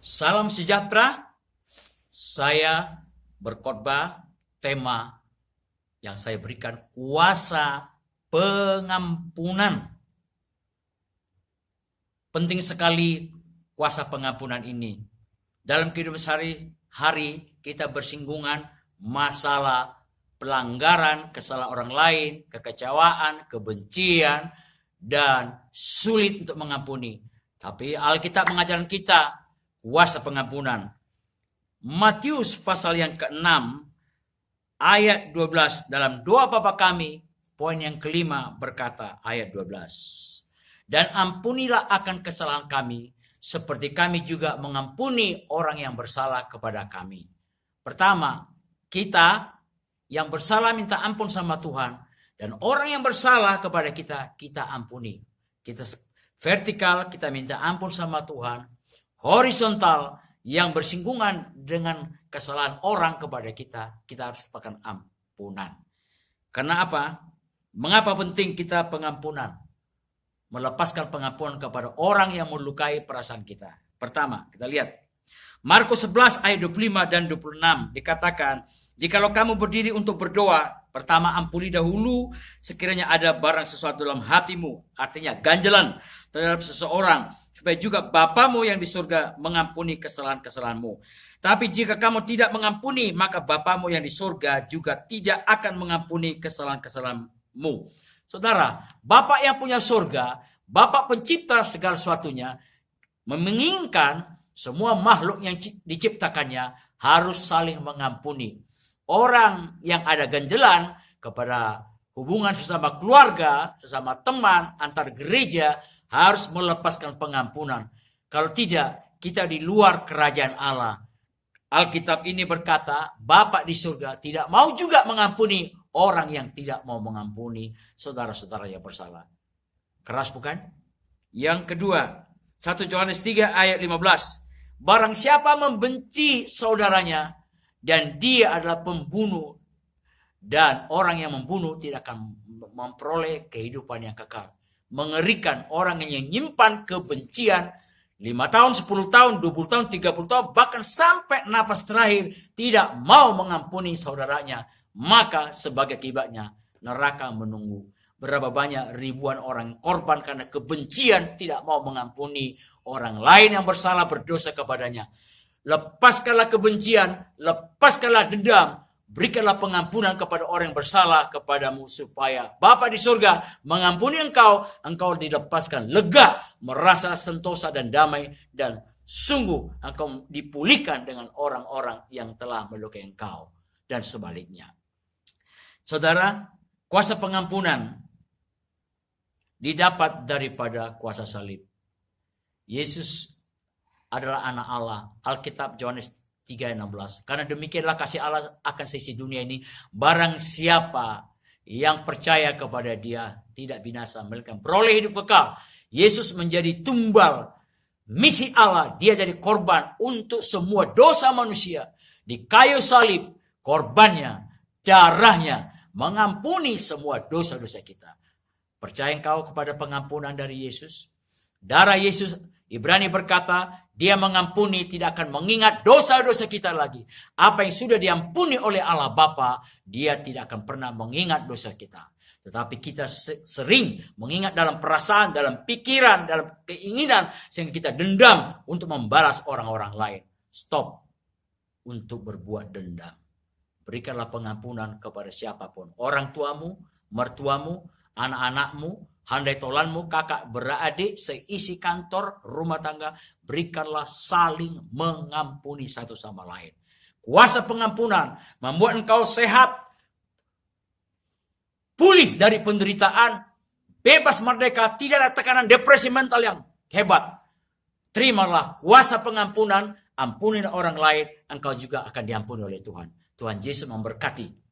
Salam sejahtera. Saya berkhotbah tema yang saya berikan kuasa pengampunan. Penting sekali kuasa pengampunan ini. Dalam kehidupan sehari-hari kita bersinggungan masalah pelanggaran, kesalahan orang lain, kekecewaan, kebencian, dan sulit untuk mengampuni. Tapi Alkitab mengajarkan kita kuasa pengampunan. Matius pasal yang ke-6 ayat 12 dalam doa Bapa kami, poin yang kelima berkata ayat 12. Dan ampunilah akan kesalahan kami seperti kami juga mengampuni orang yang bersalah kepada kami. Pertama, kita yang bersalah minta ampun sama Tuhan, dan orang yang bersalah kepada kita, kita ampuni. Kita vertikal, kita minta ampun sama Tuhan. Horizontal, yang bersinggungan dengan kesalahan orang kepada kita, kita harus lakukan ampunan. Karena apa? Mengapa penting kita pengampunan? Melepaskan pengampunan kepada orang yang melukai perasaan kita. Pertama, kita lihat. Markus 11 ayat 25 dan 26 dikatakan, jikalau kamu berdiri untuk berdoa, pertama ampuni dahulu sekiranya ada barang sesuatu dalam hatimu, artinya ganjelan terhadap seseorang, supaya juga Bapamu yang di surga mengampuni kesalahan-kesalahanmu. Tapi jika kamu tidak mengampuni, maka Bapamu yang di surga juga tidak akan mengampuni kesalahan-kesalahanmu. Saudara, Bapa yang punya surga, Bapa pencipta segala sesuatunya, menginginkan semua makhluk yang diciptakannya harus saling mengampuni. Orang yang ada ganjelan kepada hubungan sesama keluarga, sesama teman, antar gereja, harus melepaskan pengampunan. Kalau tidak, kita di luar kerajaan Allah. Alkitab ini berkata, Bapa di surga tidak mau juga mengampuni orang yang tidak mau mengampuni saudara-saudara yang bersalah. Keras bukan? Yang kedua, 1 Yohanes 3 ayat 15. Barang siapa membenci saudaranya dan dia adalah pembunuh, dan orang yang membunuh tidak akan memperoleh kehidupan yang kekal. Mengerikan orang yang menyimpan kebencian 5 tahun, 10 tahun, 20 tahun, 30 tahun, bahkan sampai nafas terakhir tidak mau mengampuni saudaranya. Maka sebagai akibatnya neraka menunggu. Berapa banyak ribuan orang korban karena kebencian, tidak mau mengampuni orang lain yang bersalah berdosa kepadanya. Lepaskanlah kebencian, lepaskanlah dendam, berikanlah pengampunan kepada orang yang bersalah kepadamu supaya Bapa di surga mengampuni engkau, engkau dilepaskan lega, merasa sentosa dan damai, dan sungguh engkau dipulihkan dengan orang-orang yang telah melukai engkau, dan sebaliknya. Saudara, kuasa pengampunan didapat daripada kuasa salib. Yesus adalah anak Allah. Alkitab Yohanes 3:16. Karena demikianlah kasih Allah akan seisi dunia ini, barang siapa yang percaya kepada Dia tidak binasa melainkan beroleh hidup kekal. Yesus menjadi tumbal misi Allah. Dia jadi korban untuk semua dosa manusia. Di kayu salib, korbannya, darahnya mengampuni semua dosa-dosa kita. Percaya engkau kepada pengampunan dari Yesus? Darah Yesus, Ibrani berkata, dia mengampuni, tidak akan mengingat dosa-dosa kita lagi. Apa yang sudah diampuni oleh Allah Bapa, dia tidak akan pernah mengingat dosa kita. Tetapi kita sering mengingat dalam perasaan, dalam pikiran, dalam keinginan, sehingga kita dendam untuk membalas orang-orang lain. Stop untuk berbuat dendam. Berikanlah pengampunan kepada siapapun. Orang tuamu, mertuamu, anak-anakmu, handai tolanmu, kakak beradik, seisi kantor, rumah tangga, berikanlah saling mengampuni satu sama lain. Kuasa pengampunan membuat engkau sehat, pulih dari penderitaan, bebas merdeka, tidak ada tekanan depresi mental yang hebat. Terimalah kuasa pengampunan, ampuni orang lain, engkau juga akan diampuni oleh Tuhan. Tuhan Yesus memberkati.